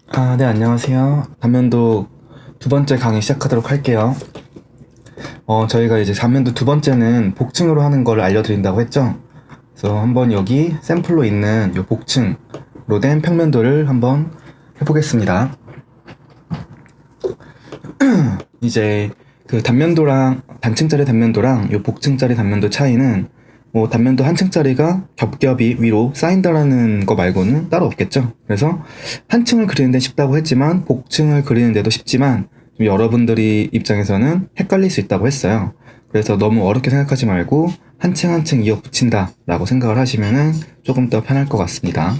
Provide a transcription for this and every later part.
네, 안녕하세요. 단면도 두 번째 강의 시작하도록 할게요. 저희가 이제 단면도 두 번째는 복층으로 하는 걸 알려드린다고 했죠? 그래서 한번 여기 샘플로 있는 이 복층으로 된 평면도를 한번 해보겠습니다. 이제 그 단면도랑 단층짜리 단면도랑 이 복층짜리 단면도 차이는 뭐 단면도 한 층짜리가 겹겹이 위로 쌓인다라는 거 말고는 따로 없겠죠. 그래서 한 층을 그리는 데 쉽다고 했지만 복층을 그리는 데도 쉽지만 좀 여러분들이 입장에서는 헷갈릴 수 있다고 했어요. 그래서 너무 어렵게 생각하지 말고 한 층 한 층 이어 붙인다 라고 생각을 하시면은 조금 더 편할 것 같습니다.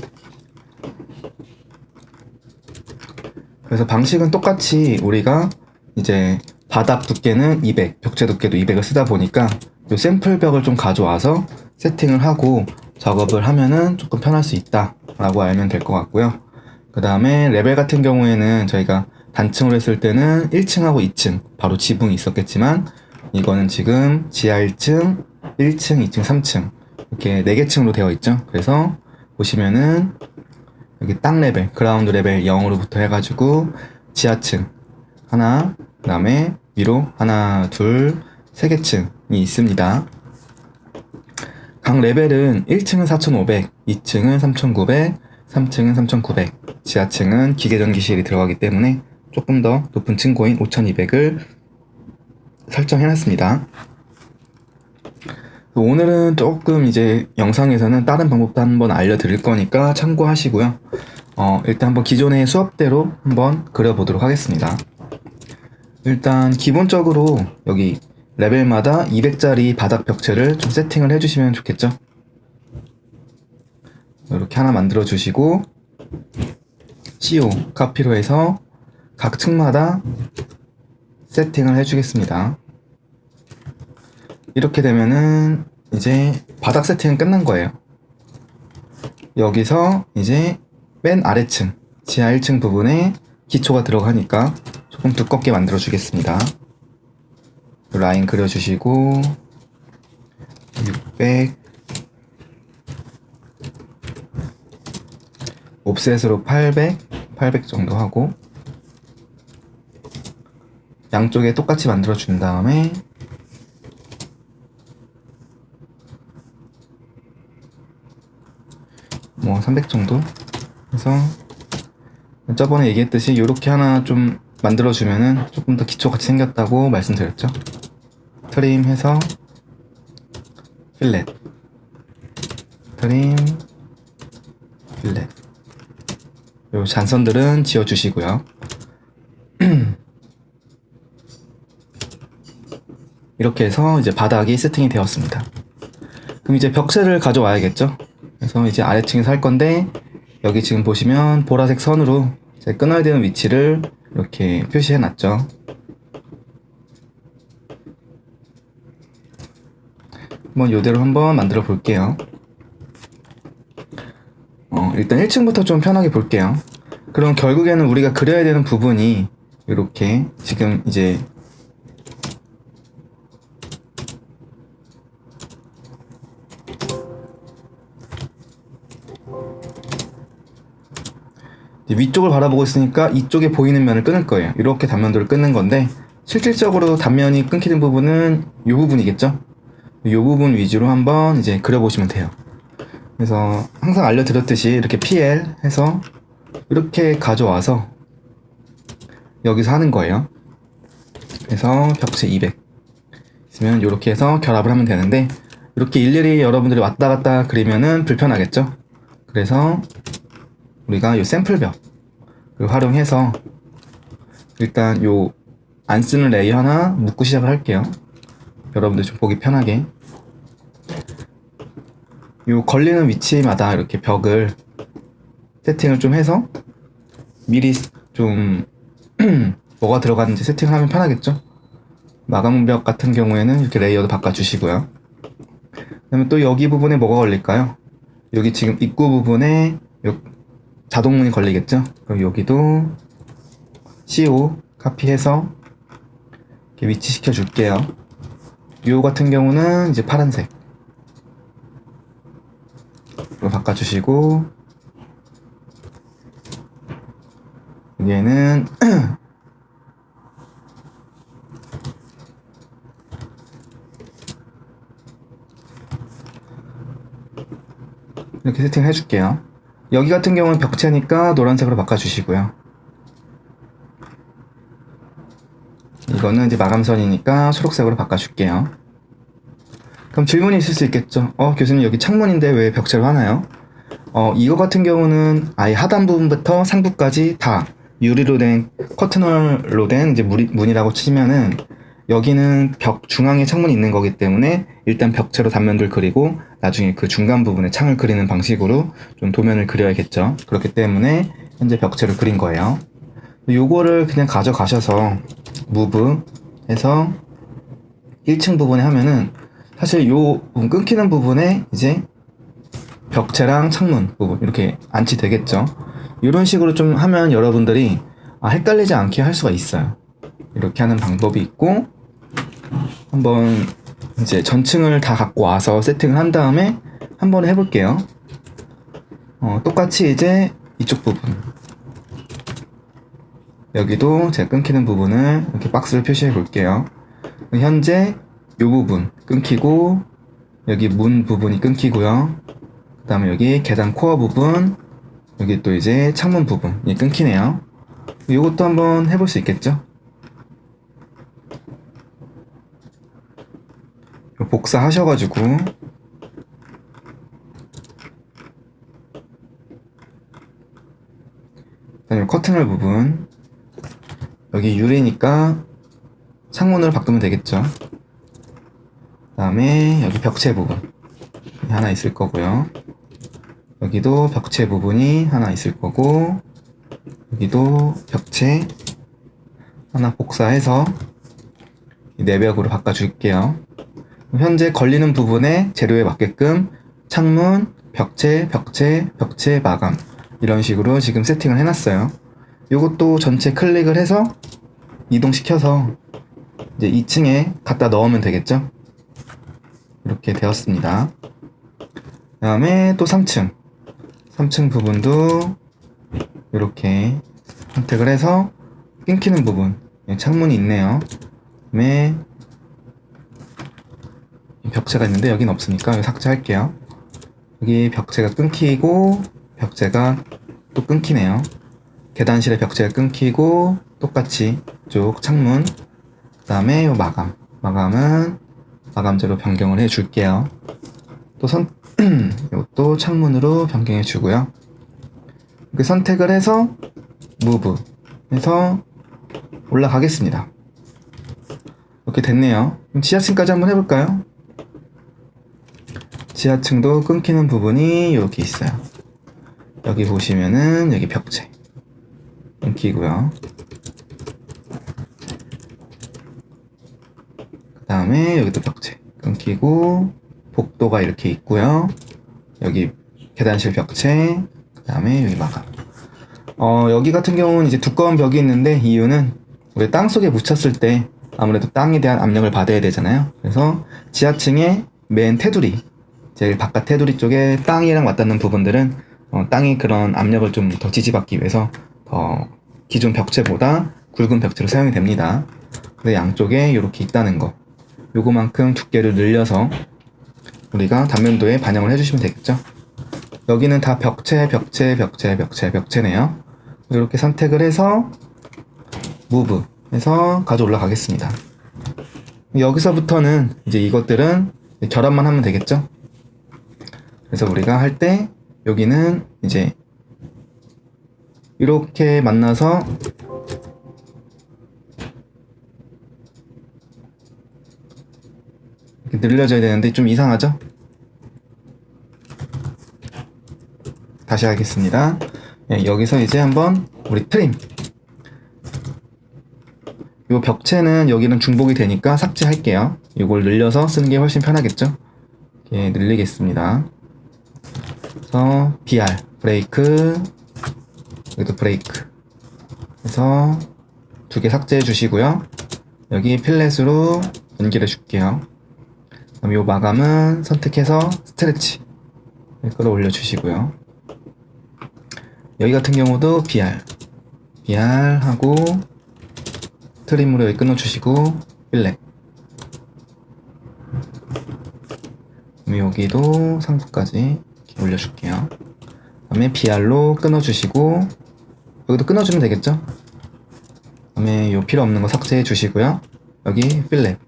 그래서 방식은 똑같이 우리가 이제 바닥 두께는 200, 벽체 두께도 200을 쓰다 보니까 이 샘플 벽을 좀 가져와서 세팅을 하고 작업을 하면은 조금 편할 수 있다 라고 알면 될 것 같고요. 그 다음에 레벨 같은 경우에는 저희가 단층으로 했을 때는 1층하고 2층 바로 지붕이 있었겠지만 이거는 지금 지하 1층, 1층, 2층, 3층 이렇게 4개 층으로 되어 있죠. 그래서 보시면은 여기 땅 레벨, 그라운드 레벨 0으로부터 해가지고 지하층 하나, 그 다음에 위로 하나, 둘, 세 개 층이 있습니다. 각 레벨은 1층은 4,500, 2층은 3,900, 3층은 3,900, 지하층은 기계전기실이 들어가기 때문에 조금 더 높은 층고인 5,200을 설정해놨습니다. 오늘은 조금 이제 영상에서는 다른 방법도 한번 알려드릴 거니까 참고하시고요. 일단 한번 기존의 수업대로 한번 그려보도록 하겠습니다. 일단 기본적으로 여기 레벨마다 200짜리 바닥 벽체를 좀 세팅을 해주시면 좋겠죠. 이렇게 하나 만들어 주시고 CO 카피로 해서 각 층마다 세팅을 해주겠습니다. 이렇게 되면은 이제 바닥 세팅은 끝난 거예요. 여기서 이제 맨 아래층 지하 1층 부분에 기초가 들어가니까 조금 두껍게 만들어 주겠습니다. 라인 그려주시고 600 옵셋으로 800 정도 하고 양쪽에 똑같이 만들어 준 다음에 뭐 300 정도 해서 저번에 얘기했듯이 이렇게 하나 좀 만들어주면은 조금 더 기초같이 생겼다고 말씀드렸죠. 트림해서 필렛, 트림, 필렛. 요 잔선들은 지워주시고요. 이렇게 해서 이제 바닥이 세팅이 되었습니다. 그럼 이제 벽체를 가져와야겠죠. 그래서 이제 아래층에서 할 건데 여기 지금 보시면 보라색 선으로 끊어야 되는 위치를 이렇게 표시해 놨죠. 한번 이대로 한번 만들어 볼게요. 일단 1층부터 좀 편하게 볼게요. 그럼 결국에는 우리가 그려야 되는 부분이 이렇게 지금 이제 위쪽을 바라보고 있으니까 이쪽에 보이는 면을 끊을 거예요. 이렇게 단면도를 끊는 건데 실질적으로 단면이 끊기는 부분은 이 부분이겠죠. 이 부분 위주로 한번 이제 그려보시면 돼요. 그래서 항상 알려드렸듯이 이렇게 PL 해서 이렇게 가져와서 여기서 하는 거예요. 그래서 벽체 200 있으면 이렇게 해서 결합을 하면 되는데 이렇게 일일이 여러분들이 왔다 갔다 그리면은 불편하겠죠. 그래서 우리가 이 샘플벽을 활용해서 일단 요 안 쓰는 레이어 하나 묶고 시작을 할게요. 여러분들 좀 보기 편하게 요 걸리는 위치마다 이렇게 벽을 세팅을 좀 해서 미리 좀 뭐가 들어가는지 세팅을 하면 편하겠죠. 마감벽 같은 경우에는 이렇게 레이어도 바꿔주시고요. 그 다음에 또 여기 부분에 뭐가 걸릴까요? 여기 지금 입구 부분에 자동문이 걸리겠죠? 그럼 여기도 CO 카피해서 이렇게 위치시켜 줄게요. 요 같은 경우는 이제 파란색 바꿔주시고 얘는 이렇게 세팅을 해줄게요. 여기 같은 경우는 벽체니까 노란색으로 바꿔주시고요. 이거는 이제 마감선이니까 초록색으로 바꿔줄게요. 그럼 질문이 있을 수 있겠죠. 교수님 여기 창문인데 왜 벽체로 하나요? 이거 같은 경우는 아예 하단 부분부터 상부까지 다 유리로 된 커튼홀로 된 이제 문이라고 치면은 여기는 벽 중앙에 창문이 있는 거기 때문에 일단 벽체로 단면들 그리고 나중에 그 중간 부분에 창을 그리는 방식으로 좀 도면을 그려야겠죠. 그렇기 때문에 현재 벽체로 그린 거예요. 요거를 그냥 가져가셔서 무브 해서 1층 부분에 하면은 사실 요 끊기는 부분에 이제 벽체랑 창문 부분 이렇게 안치되겠죠. 이런 식으로 좀 하면 여러분들이 헷갈리지 않게 할 수가 있어요. 이렇게 하는 방법이 있고, 한번 이제 전층을 다 갖고 와서 세팅을 한 다음에 한번 해볼게요. 똑같이 이제 이쪽 부분 여기도 제가 끊기는 부분을 이렇게 박스를 표시해 볼게요. 현재 이 부분 끊기고 여기 문 부분이 끊기고요. 그 다음에 여기 계단 코어 부분, 여기 또 이제 창문 부분이 끊기네요. 이것도 한번 해볼 수 있겠죠? 복사하셔가지고 그다음에 커튼홀 부분 여기 유리니까 창문으로 바꾸면 되겠죠. 그 다음에 여기 벽체 부분 하나 있을 거고요. 여기도 벽체 부분이 하나 있을 거고, 여기도 벽체 하나 복사해서 내벽으로 바꿔줄게요. 현재 걸리는 부분에 재료에 맞게끔 창문, 벽체, 벽체, 벽체, 마감 이런 식으로 지금 세팅을 해놨어요. 이것도 전체 클릭을 해서 이동시켜서 이제 2층에 갖다 넣으면 되겠죠. 이렇게 되었습니다. 그 다음에 또 3층 부분도 이렇게 선택을 해서 끊기는 부분 창문이 있네요. 그다음에 벽체가 있는데 여긴 없으니까 여기 삭제할게요. 여기 벽체가 끊기고 벽체가 또 끊기네요. 계단실에 벽체가 끊기고 똑같이 쭉 창문, 그 다음에 요 마감은 마감재로 변경을 해줄게요. 또 이것도 창문으로 변경해 주고요. 이렇게 선택을 해서 무브 해서 올라가겠습니다. 이렇게 됐네요. 그럼 지하층까지 한번 해볼까요? 지하층도 끊기는 부분이 여기 있어요. 여기 보시면은 여기 벽체 끊기고요. 그 다음에 여기도 벽체 끊기고 복도가 이렇게 있고요. 여기 계단실 벽체, 그 다음에 여기 마감. 여기 같은 경우는 이제 두꺼운 벽이 있는데 이유는 우리 땅 속에 묻혔을 때 아무래도 땅에 대한 압력을 받아야 되잖아요. 그래서 지하층에 맨 테두리, 제일 바깥 테두리 쪽에 땅이랑 맞닿는 부분들은 땅이 그런 압력을 좀 더 지지받기 위해서 더 기존 벽체보다 굵은 벽체로 사용이 됩니다. 근데 양쪽에 이렇게 있다는 거, 요거만큼 두께를 늘려서 우리가 단면도에 반영을 해주시면 되겠죠. 여기는 다 벽체네요. 이렇게 선택을 해서 무브 해서 가져 올라가겠습니다. 여기서부터는 이제 이것들은 결합만 하면 되겠죠. 그래서 우리가 할 때 여기는 이제 이렇게 만나서 이렇게 늘려져야 되는데 좀 이상하죠? 다시 하겠습니다. 여기서 이제 한번 우리 트림, 요 벽체는 여기는 중복이 되니까 삭제할게요. 이걸 늘려서 쓰는 게 훨씬 편하겠죠? 이렇게 늘리겠습니다. 그래서 BR 브레이크, 여기도 브레이크 해서 두 개 삭제해 주시고요. 여기 필렛으로 연결해 줄게요. 그럼 요 마감은 선택해서 스트레치 끌어올려 주시고요. 여기 같은 경우도 BR BR 하고 트림으로 여기 끊어주시고 필렛. 여기도 상부까지 이렇게 올려줄게요. 그다음에 BR로 끊어주시고 여기도 끊어주면 되겠죠? 그다음에 요 필요 없는 거 삭제해 주시고요. 여기 필렛.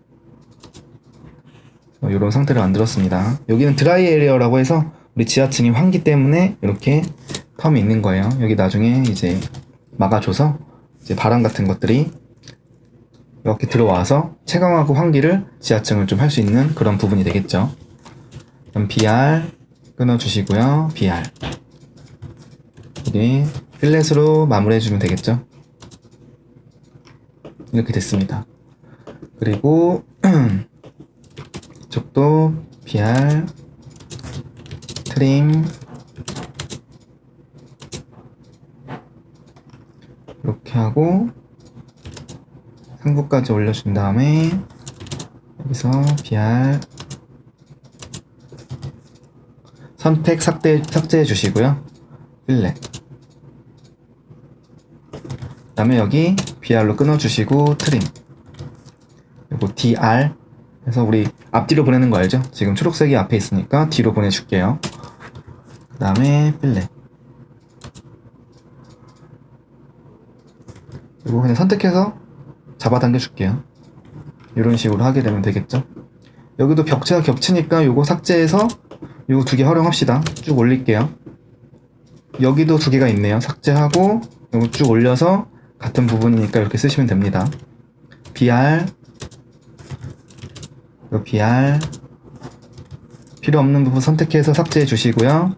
이런 상태를 만들었습니다. 여기는 드라이 에리어라고 해서 우리 지하층이 환기 때문에 이렇게 텀이 있는 거예요. 여기 나중에 이제 막아줘서 이제 바람 같은 것들이 이렇게 들어와서 채광하고 환기를 지하층을 좀 할 수 있는 그런 부분이 되겠죠. 그럼 BR 끊어주시고요. BR 여기 필렛으로 마무리해주면 되겠죠. 이렇게 됐습니다. 그리고 이쪽도 BR 트림 이렇게 하고 상부까지 올려준 다음에 여기서 BR 선택 삭제해 주시고요. 필렛. 그 다음에 여기 BR로 끊어주시고 트림. 그리고 DR 해서 우리 앞뒤로 보내는 거 알죠? 지금 초록색이 앞에 있으니까 뒤로 보내줄게요. 그 다음에 필렛. 그리고 그냥 선택해서 잡아당겨 줄게요. 이런 식으로 하게 되면 되겠죠? 여기도 벽체가 겹치니까 요거 삭제해서 요거 두 개 활용합시다. 쭉 올릴게요. 여기도 두 개가 있네요. 삭제하고 요거 쭉 올려서 같은 부분이니까 이렇게 쓰시면 됩니다. BR 요 BR 필요 없는 부분 선택해서 삭제해 주시고요.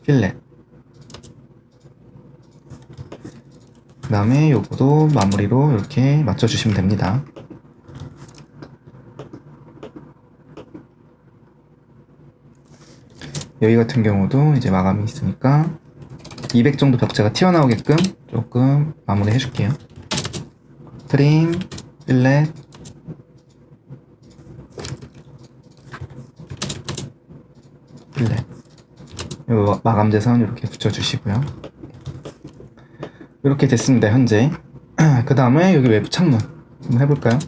필렛. 그 다음에 요거도 마무리로 이렇게 맞춰주시면 됩니다. 여기 같은 경우도 이제 마감이 있으니까 200 정도 벽체가 튀어나오게끔 조금 마무리 해줄게요. 트림, 필렛, 필렛. 요 마감재선 이렇게 붙여주시고요. 이렇게 됐습니다. 현재. 그 다음에 여기 외부 창문 한번 해볼까요?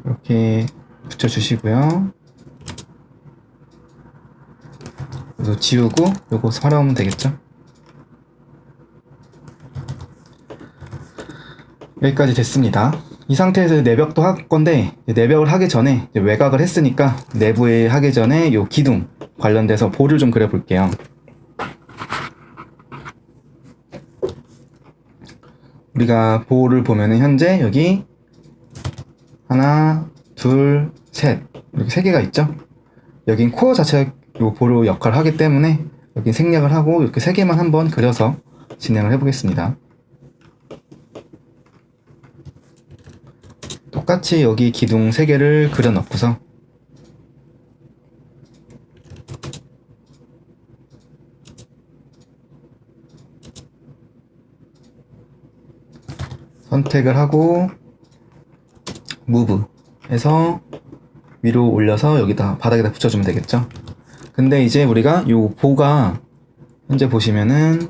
이렇게 붙여주시고요. 이거 지우고 요거 활용하면 되겠죠? 여기까지 됐습니다. 이 상태에서 내벽도 할 건데 내벽을 하기 전에 외곽을 했으니까 내부에 하기 전에 요 기둥 관련돼서 볼을 좀 그려볼게요. 우리가 볼을 보면은 현재 여기 하나, 둘, 셋 이렇게 세 개가 있죠? 여긴 코어 자체가 요 볼의 역할을 하기 때문에 여기 생략을 하고 이렇게 세 개만 한번 그려서 진행을 해보겠습니다. 똑같이 여기 기둥 3개를 그려 넣고서 선택을 하고 무브 해서 위로 올려서 여기다 바닥에다 붙여주면 되겠죠. 근데 이제 우리가 요 보가 현재 보시면은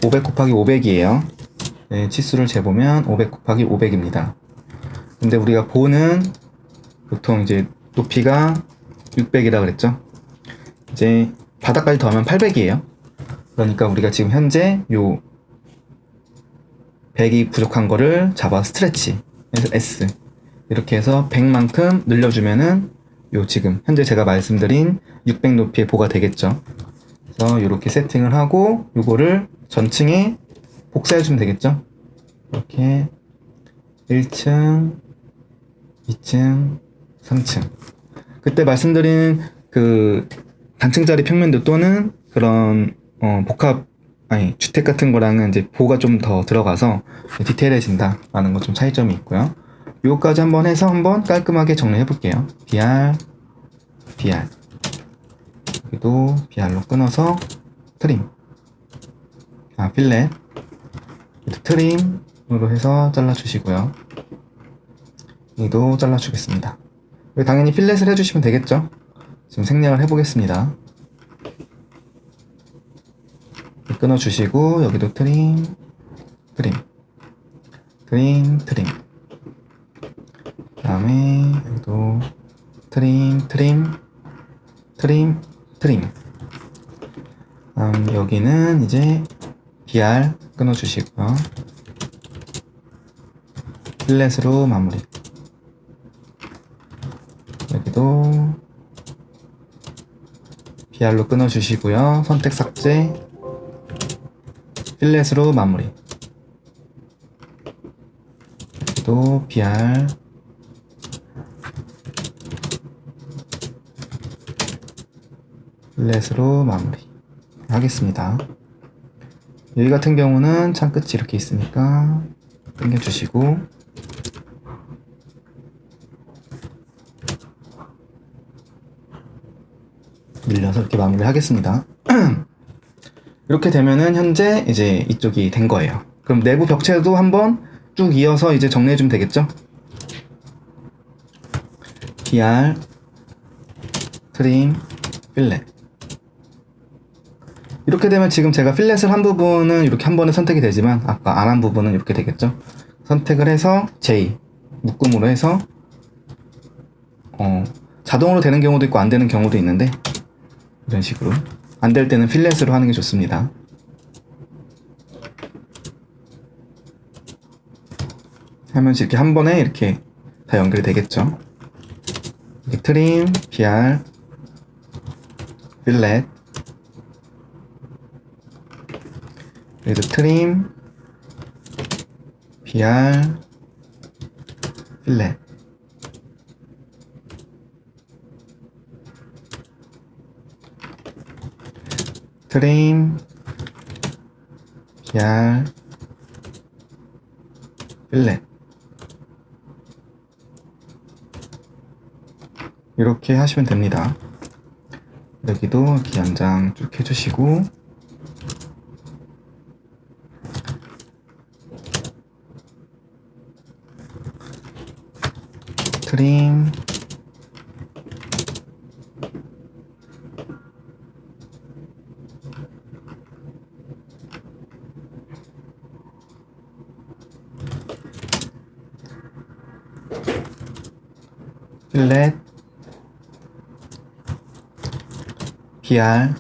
500 곱하기 500이에요. 네, 치수를 재보면 500 곱하기 500입니다. 근데 우리가 보는 보통 이제 높이가 600이라 그랬죠. 이제 바닥까지 더하면 800이에요. 그러니까 우리가 지금 현재 요 100이 부족한 거를 잡아 스트레치 해서 S 이렇게 해서 100만큼 늘려주면은 요 지금 현재 제가 말씀드린 600 높이의 보가 되겠죠. 그래서 이렇게 세팅을 하고 요거를 전층에 복사해주면 되겠죠. 이렇게 1층, 2층, 3층. 그때 말씀드린 그 단층짜리 평면도 또는 그런 주택 같은 거랑은 이제 보가 좀 더 들어가서 디테일해진다 라는 거 좀 차이점이 있고요. 요거까지 한번 해서 한번 깔끔하게 정리해 볼게요. BR, BR. 여기도 BR로 끊어서 트림. 필렛. 트림으로 해서 잘라주시고요. 여기도 잘라주겠습니다. 당연히 필렛을 해주시면 되겠죠. 지금 생략을 해보겠습니다. 끊어주시고 여기도 트림, 트림, 트림, 트림. 그 다음에 여기도 트림, 트림, 트림, 트림. 여기는 이제 BR 끊어주시고요. 필렛으로 마무리. 여기도 BR로 끊어주시고요. 선택 삭제, 필렛으로 마무리. 여기도 BR, 필렛으로 마무리 하겠습니다. 여기 같은 경우는 창 끝이 이렇게 있으니까 당겨주시고 밀려서 이렇게 마무리를 하겠습니다. 이렇게 되면은 현재 이제 이쪽이 된 거예요. 그럼 내부 벽체도 한번 쭉 이어서 이제 정리해주면 되겠죠? BR, 트림, 필렛. 이렇게 되면 지금 제가 필렛을 한 부분은 이렇게 한 번에 선택이 되지만 아까 안 한 부분은 이렇게 되겠죠? 선택을 해서 J, 묶음으로 해서 자동으로 되는 경우도 있고 안 되는 경우도 있는데 이런 식으로 안 될 때는 필렛으로 하는 게 좋습니다. 하면 이렇게 한 번에 이렇게 다 연결이 되겠죠? 이렇게 트림, BR, 필렛, 그래도 트림, BR, 필렛. 트림, BR, 필렛. 이렇게 하시면 됩니다. 여기도 이렇게 연장 쭉 해주시고 트림, 필렛, BR.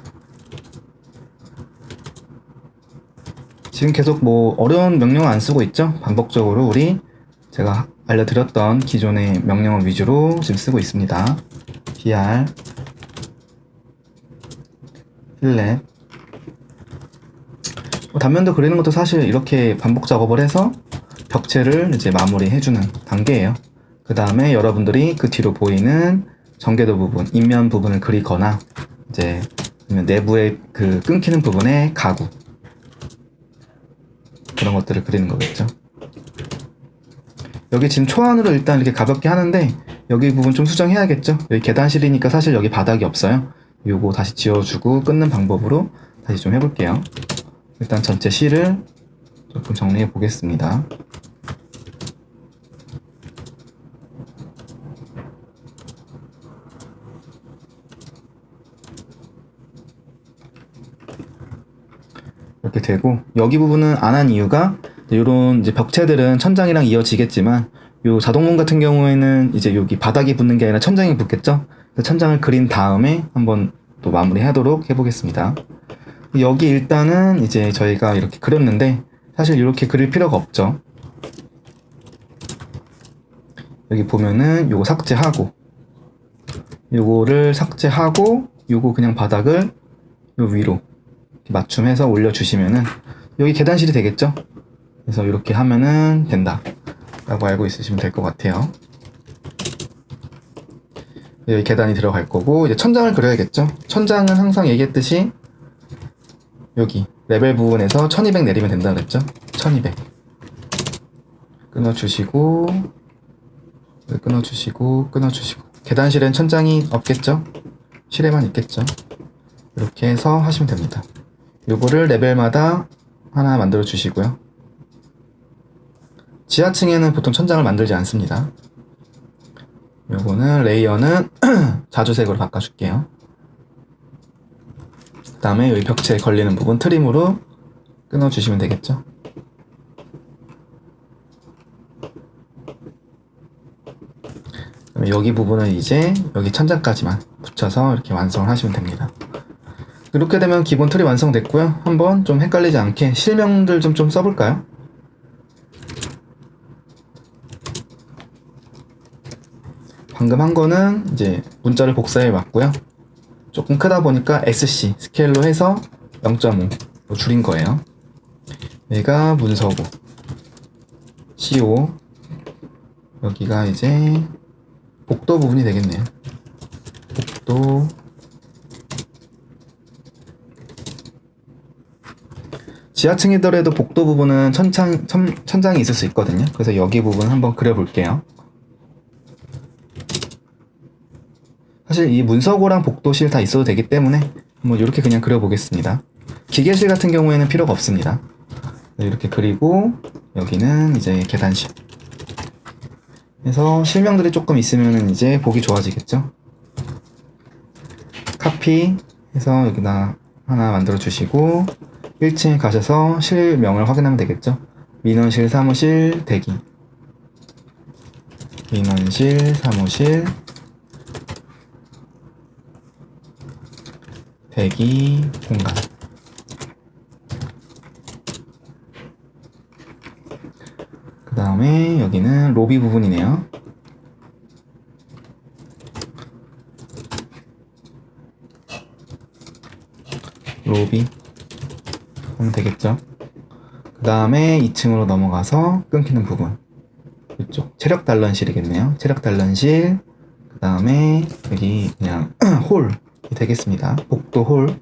지금 계속 뭐 어려운 명령을 안 쓰고 있죠? 반복적으로 우리 제가 알려드렸던 기존의 명령어 위주로 지금 쓰고 있습니다. BR, 필렛. 단면도 그리는 것도 사실 이렇게 반복 작업을 해서 벽체를 이제 마무리해주는 단계예요. 그 다음에 여러분들이 그 뒤로 보이는 전개도 부분, 인면 부분을 그리거나 이제 내부의 그 끊기는 부분의 가구, 그런 것들을 그리는 거겠죠. 여기 지금 초안으로 일단 이렇게 가볍게 하는데 여기 부분 좀 수정해야겠죠. 여기 계단실이니까 사실 여기 바닥이 없어요. 요거 다시 지워주고 끊는 방법으로 다시 좀 해볼게요. 일단 전체 실을 조금 정리해 보겠습니다. 이렇게 되고, 여기 부분은 안 한 이유가 이런 이제 벽체들은 천장이랑 이어지겠지만 요 자동문 같은 경우에는 이제 여기 바닥이 붙는 게 아니라 천장이 붙겠죠. 천장을 그린 다음에 한번 또 마무리하도록 해보겠습니다. 여기 일단은 이제 저희가 이렇게 그렸는데 사실 이렇게 그릴 필요가 없죠. 여기 보면은 요거 삭제하고 요거를 삭제하고 요거 그냥 바닥을 요 위로 맞춤해서 올려주시면은 여기 계단실이 되겠죠? 그래서 이렇게 하면은 된다 라고 알고 있으시면 될 것 같아요. 여기 계단이 들어갈 거고 이제 천장을 그려야겠죠? 천장은 항상 얘기했듯이 여기 레벨 부분에서 1200 내리면 된다고 그랬죠? 1200 끊어주시고 끊어주시고 끊어주시고 계단실엔 천장이 없겠죠? 실에만 있겠죠? 이렇게 해서 하시면 됩니다. 요거를 레벨마다 하나 만들어 주시고요. 지하층에는 보통 천장을 만들지 않습니다. 요거는 레이어는 자주색으로 바꿔줄게요. 다음에 여기 벽체에 걸리는 부분 트림으로 끊어주시면 되겠죠. 여기 부분은 이제 여기 천장까지만 붙여서 이렇게 완성을 하시면 됩니다. 이렇게 되면 기본 틀이 완성됐고요. 한번 좀 헷갈리지 않게 실명들 좀 써볼까요? 방금 한 거는 이제 문자를 복사해 왔고요. 조금 크다 보니까 SC 스케일로 해서 0.5로 줄인 거예요. 얘가 문서고 CO, 여기가 이제 복도 부분이 되겠네요. 복도, 지하층이더라도 복도 부분은 천장이 있을 수 있거든요. 그래서 여기 부분 한번 그려볼게요. 사실 이 문서고랑 복도실 다 있어도 되기 때문에 한번 이렇게 그냥 그려보겠습니다. 기계실 같은 경우에는 필요가 없습니다. 이렇게 그리고 여기는 이제 계단실. 그래서 실명들이 조금 있으면 이제 보기 좋아지겠죠. 카피 해서 여기다 하나 만들어 주시고 1층에 가셔서 실명을 확인하면 되겠죠. 민원실 사무실 대기, 민원실 사무실 대기 공간. 그 다음에 여기는 로비 부분이네요. 로비 하면 되겠죠. 그 다음에 2층으로 넘어가서 끊기는 부분, 이쪽 체력 단련실이겠네요. 체력 단련실. 그 다음에 여기 그냥 홀이 되겠습니다. 복도 홀.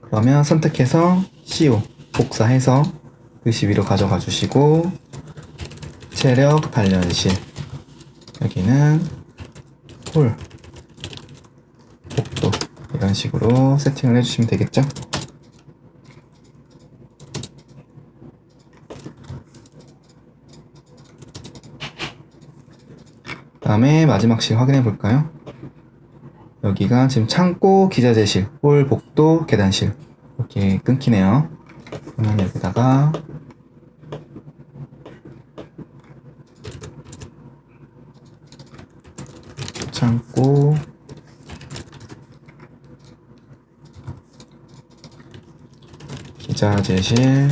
그러면 선택해서 CO 복사해서 글씨 위로 가져가 주시고, 체력 단련실, 여기는 홀, 복도, 이런 식으로 세팅을 해주시면 되겠죠. 다음에 마지막 실 확인해 볼까요? 여기가 지금 창고, 기자재실, 홀, 복도, 계단실 이렇게 끊기네요. 그러면 여기다가 창고, 기자재실,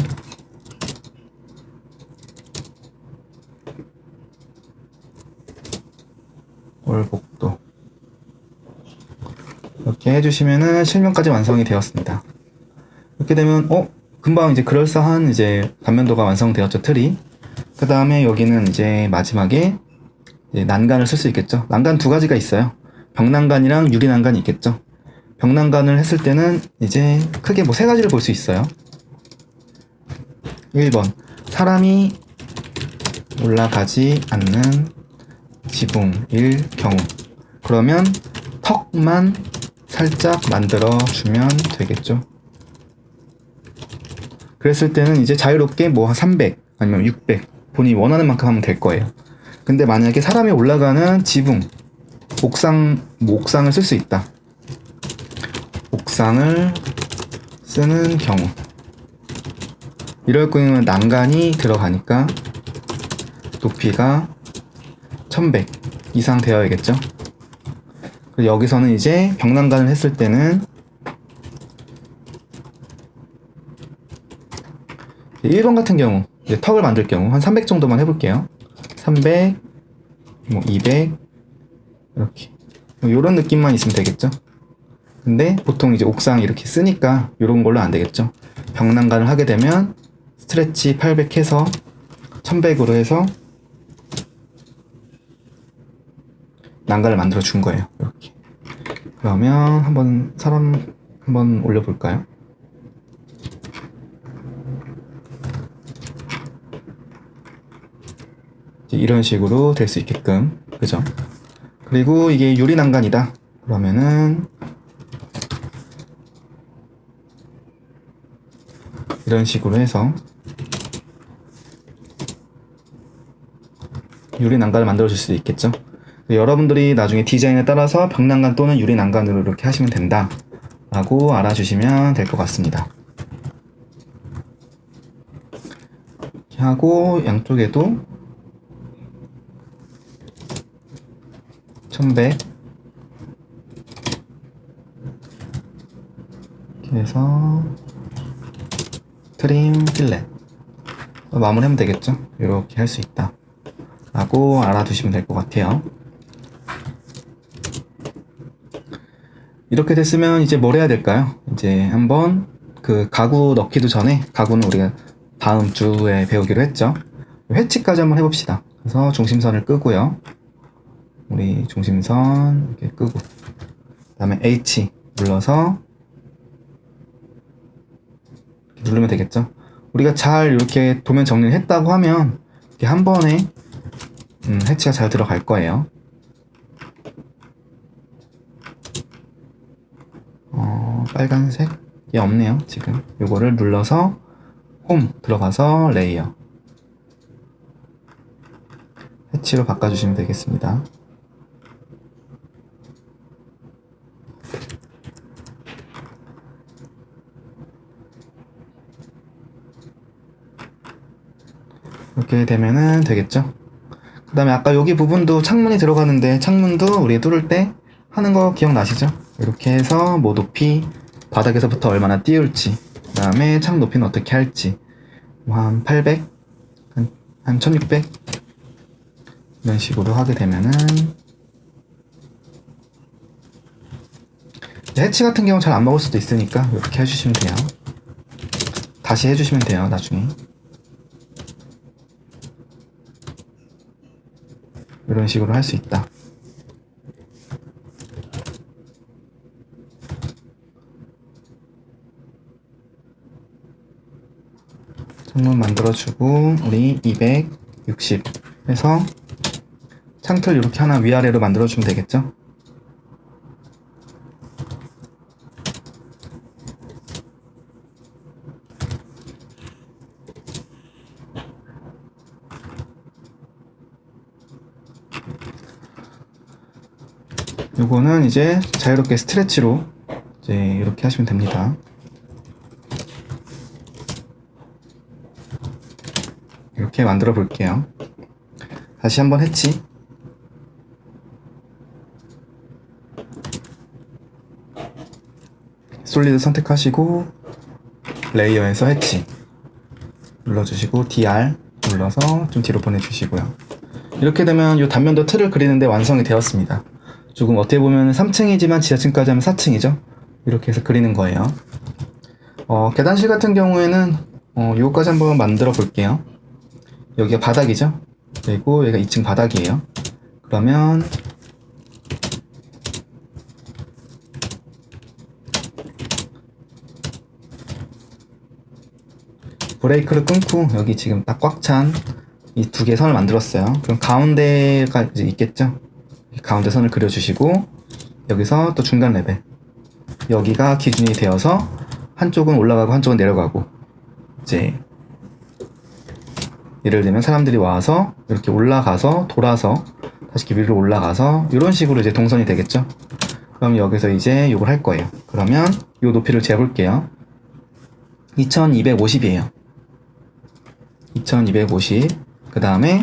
홀, 복도 이렇게 해주시면은 실명까지 완성이 되었습니다. 이렇게 되면 금방 이제 그럴싸한 이제 단면도가 완성되었죠, 틀이. 그 다음에 여기는 이제 마지막에 이제 난간을 쓸 수 있겠죠. 난간 두 가지가 있어요. 벽난간이랑 유리난간이 있겠죠. 벽난간을 했을 때는 이제 크게 뭐 세 가지를 볼 수 있어요. 1번, 사람이 올라가지 않는 지붕일 경우. 그러면 턱만 살짝 만들어 주면 되겠죠. 그랬을 때는 이제 자유롭게 뭐 한 300 아니면 600 본인이 원하는 만큼 하면 될 거예요. 근데 만약에 사람이 올라가는 지붕, 옥상을 쓸 수 있다. 옥상을 쓰는 경우, 이럴 경우는 난간이 들어가니까 높이가 1100 이상 되어야겠죠. 여기서는 이제 벽난간을 했을 때는 1번 같은 경우 이제 턱을 만들 경우 한 300 정도만 해볼게요. 300, 뭐 200 이렇게 이런 느낌만 있으면 되겠죠. 근데 보통 이제 옥상 이렇게 쓰니까 이런 걸로 안 되겠죠. 벽난간을 하게 되면 스트레치 800 해서 1100으로 해서 난간을 만들어 준 거예요. 이렇게. 그러면 사람 한번 올려볼까요? 이런 식으로 될 수 있게끔, 그죠? 그리고 이게 유리 난간이다. 그러면은 이런 식으로 해서 유리 난간을 만들어 줄 수도 있겠죠. 여러분들이 나중에 디자인에 따라서 벽난간 또는 유리 난간으로 이렇게 하시면 된다 라고 알아주시면 될 것 같습니다. 이렇게 하고 양쪽에도 1100 이렇게 해서 트림 필렛 마무리하면 되겠죠? 이렇게 할 수 있다 라고 알아두시면 될 것 같아요. 이렇게 됐으면 이제 뭘 해야 될까요? 이제 한번 그 가구 넣기도 전에, 가구는 우리가 다음 주에 배우기로 했죠. 회치까지 한번 해봅시다. 그래서 중심선을 끄고요. 우리 중심선 이렇게 끄고, 그 다음에 H 눌러서 이렇게 누르면 되겠죠. 우리가 잘 이렇게 도면 정리를 했다고 하면 이렇게 한 번에 해치가 잘 들어갈 거예요. 빨간색이 없네요. 지금 요거를 눌러서 홈 들어가서 레이어 해치로 바꿔주시면 되겠습니다. 이렇게 되면은 되겠죠. 그 다음에 아까 여기 부분도 창문이 들어가는데, 창문도 우리 뚫을 때 하는 거 기억나시죠? 이렇게 해서 뭐 높이 바닥에서부터 얼마나 띄울지, 그 다음에 창 높이는 어떻게 할지, 뭐 한 800, 한 1600 이런 식으로 하게 되면은, 해치 같은 경우는 잘 안 먹을 수도 있으니까 이렇게 해주시면 돼요. 다시 해주시면 돼요, 나중에. 이런 식으로 할 수 있다. 창문 만들어주고, 우리 260 해서 창틀 이렇게 하나 위아래로 만들어주면 되겠죠? 요거는 이제 자유롭게 스트레치로 이제 이렇게 하시면 됩니다. 이렇게 만들어 볼게요. 다시 한번 해치. 솔리드 선택하시고 레이어에서 해치 눌러주시고 DR 눌러서 좀 뒤로 보내주시고요. 이렇게 되면 이 단면도 틀을 그리는데 완성이 되었습니다. 조금 어떻게 보면 3층이지만 지하층까지 하면 4층이죠. 이렇게 해서 그리는 거예요. 계단실 같은 경우에는 요거까지 한번 만들어 볼게요. 여기가 바닥이죠. 그리고 여기가 2층 바닥이에요. 그러면 브레이크를 끊고 여기 지금 딱 꽉 찬 이 두 개의 선을 만들었어요. 그럼 가운데가 이제 있겠죠. 가운데 선을 그려주시고 여기서 또 중간 레벨 여기가 기준이 되어서 한쪽은 올라가고 한쪽은 내려가고, 이제 예를 들면 사람들이 와서 이렇게 올라가서 돌아서 다시 이렇게 위로 올라가서 이런 식으로 이제 동선이 되겠죠. 그럼 여기서 이제 이걸 할 거예요. 그러면 이 높이를 재볼게요. 2250이에요 2250. 그 다음에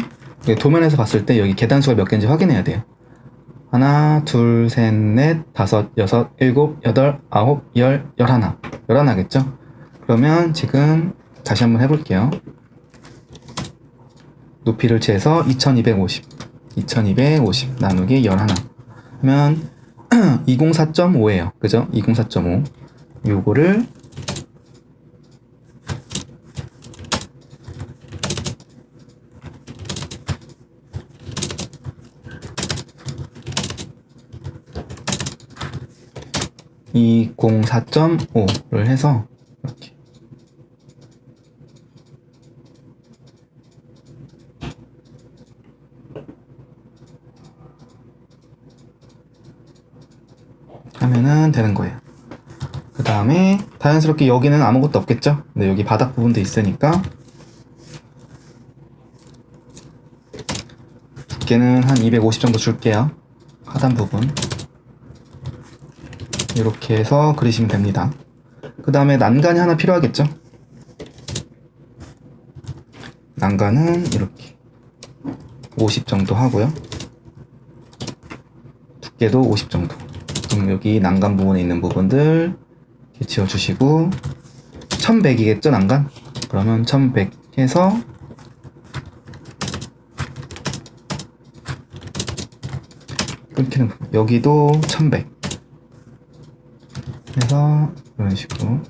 도면에서 봤을 때 여기 계단수가 몇 개인지 확인해야 돼요. 하나, 둘, 셋, 넷, 다섯, 여섯, 일곱, 여덟, 아홉, 열, 열하나. 열하나겠죠? 그러면 지금 다시 한번 해볼게요. 높이를 재서 2250. 2250 나누기 열하나. 하면 204.5예요. 그죠? 204.5. 요거를 이 04.5를 해서 이렇게 하면은 되는 거예요. 그 다음에 자연스럽게 여기는 아무것도 없겠죠? 근데 여기 바닥 부분도 있으니까 두께는 한 250 정도 줄게요. 하단 부분 이렇게 해서 그리시면 됩니다. 그 다음에 난간이 하나 필요하겠죠? 난간은 이렇게 50 정도 하고요. 두께도 50 정도. 그럼 여기 난간 부분에 있는 부분들 이렇게 지워주시고 1100이겠죠, 난간? 그러면 1100 해서 끊기는 부분. 여기도 1100 해서 이런 식으로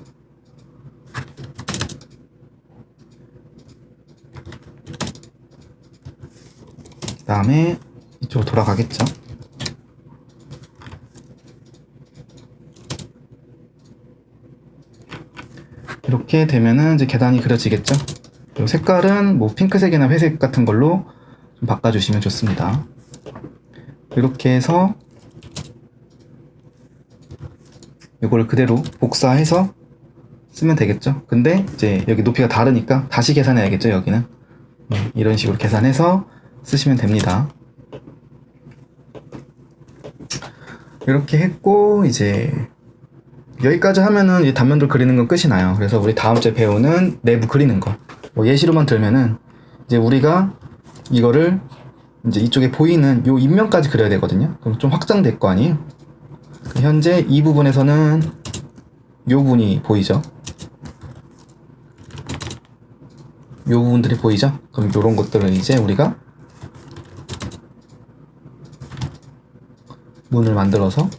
그 다음에 이쪽으로 돌아가겠죠. 이렇게 되면은 이제 계단이 그려지겠죠. 그리고 색깔은 뭐 핑크색이나 회색 같은 걸로 좀 바꿔주시면 좋습니다. 이렇게 해서 이걸 그대로 복사해서 쓰면 되겠죠. 근데 이제 여기 높이가 다르니까 다시 계산해야겠죠. 여기는 이런 식으로 계산해서 쓰시면 됩니다. 이렇게 했고 이제 여기까지 하면은 이 단면도 그리는 건 끝이 나요. 그래서 우리 다음 주에 배우는 내부 그리는 거 뭐 예시로만 들면은 이제 우리가 이거를 이제 이쪽에 보이는 요 인면까지 그려야 되거든요. 그럼 좀 확장될 거 아니에요. 현재 이 부분에서는 요 부분이 보이죠. 요 부분들이 보이죠. 그럼 요런 것들은 이제 우리가 문을 만들어서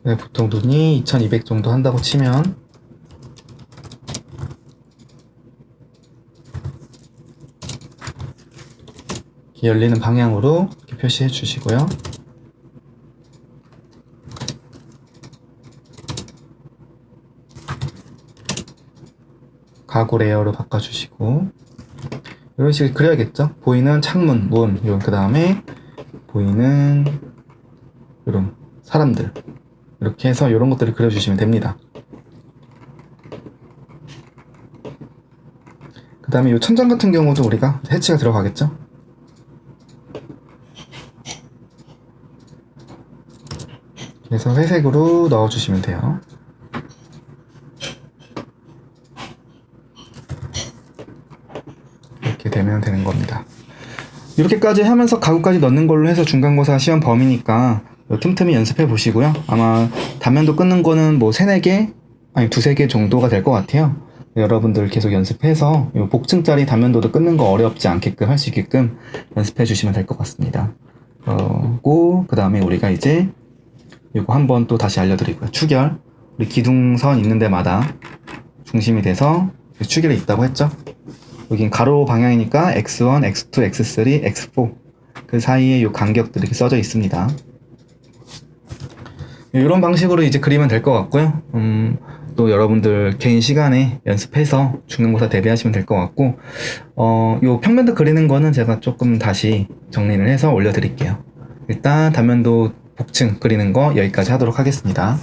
네, 보통 눈이 2200 정도 한다고 치면 열리는 방향으로 이렇게 표시해 주시고요. 가구 레이어로 바꿔주시고 이런 식으로 그려야겠죠. 보이는 창문, 문, 그 다음에 보이는 이런 사람들 이렇게 해서 이런 것들을 그려주시면 됩니다. 그 다음에 이 천장 같은 경우도 우리가 해치가 들어가겠죠. 그래서 회색으로 넣어주시면 돼요. 이렇게 되면 되는 겁니다. 이렇게까지 하면서 가구까지 넣는 걸로 해서 중간고사 시험 범위니까 틈틈이 연습해 보시고요. 아마 단면도 끊는 거는 뭐 3, 4개 아니 2, 3개 정도가 될 것 같아요. 여러분들 계속 연습해서 복층짜리 단면도도 끊는 거 어렵지 않게끔 할 수 있게끔 연습해 주시면 될 것 같습니다. 그 다음에 우리가 이제 이거 한번 또 다시 알려드리고요. 추결, 우리 기둥선 있는 데마다 중심이 돼서 추결이 있다고 했죠. 여긴 가로 방향이니까 x1, x2, x3, x4 그 사이에 이 간격들이 이렇게 써져 있습니다. 이런 방식으로 이제 그리면 될 것 같고요. 또 여러분들 개인 시간에 연습해서 중간고사 대비하시면 될 것 같고 요 평면도 그리는 거는 제가 조금 다시 정리를 해서 올려드릴게요. 일단 단면도 복층 그리는 거 여기까지 하도록 하겠습니다.